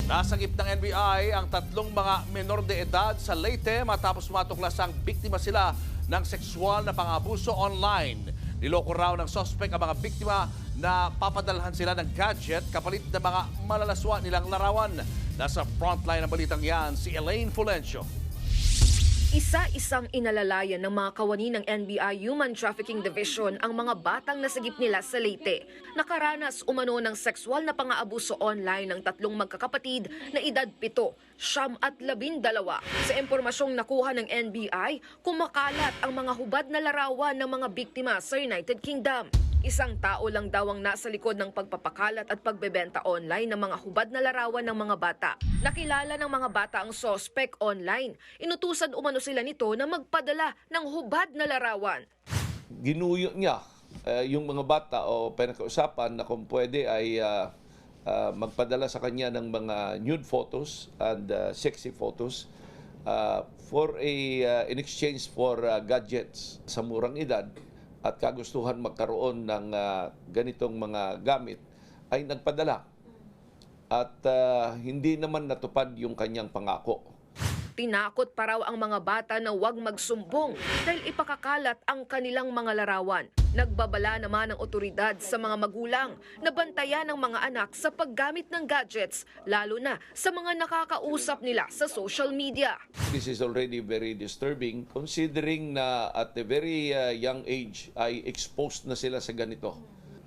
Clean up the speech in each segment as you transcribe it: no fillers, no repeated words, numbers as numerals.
Nasagip ng NBI ang tatlong mga menor de edad sa Leyte matapos matuklasang biktima sila ng sexual na pang-abuso online. Niloko raw ng sospek ang mga biktima na papadalhan sila ng gadget kapalit ng mga malalaswa nilang larawan. Nasa frontline ng balitang yan si Elaine Fulencio. Isa-isang inalalayan ng mga kawani ng NBI Human Trafficking Division ang mga batang nasagip nila sa Leyte. Nakaranas umano ng sexual na pang-aabuso online ng tatlong magkakapatid na edad 7, 9 at 12. Sa impormasyong nakuha ng NBI, kumakalat ang mga hubad na larawan ng mga biktima sa United Kingdom. Isang tao lang daw ang nasa likod ng pagpapakalat at pagbebenta online ng mga hubad na larawan ng mga bata. Nakilala ng mga bata ang sospek online. Inutusan umano sila nito na magpadala ng hubad na larawan. Ginuyo niya yung mga bata o pinag-usapan na kung pwede ay magpadala sa kanya ng mga nude photos and sexy photos in exchange for gadgets sa murang edad at kagustuhan magkaroon ng ganitong mga gamit ay nagpadala at hindi naman natupad yung kanyang pangako. Tinakot pa raw ang mga bata na huwag magsumbong dahil ipakakalat ang kanilang mga larawan. Nagbabala naman ang otoridad sa mga magulang na bantayan ng mga anak sa paggamit ng gadgets, lalo na sa mga nakakausap nila sa social media. This is already very disturbing considering na at a very young age ay exposed na sila sa ganito.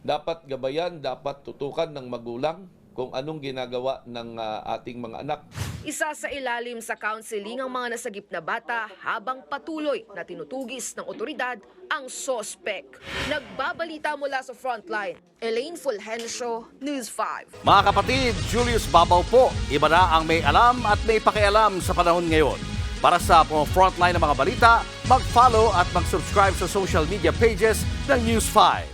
Dapat gabayan, dapat tutukan ng magulang kung anong ginagawa ng ating mga anak. Isa sa ilalim sa counseling ang mga nasagip na bata habang patuloy na tinutugis ng otoridad ang sospek. Nagbabalita mula sa frontline, Elaine Fulgencio, News 5. Mga kapatid, Julius Babaw po. Iba na ang may alam at may pakialam sa panahon ngayon. Para sa frontline ng mga balita, mag-follow at mag-subscribe sa social media pages ng News 5.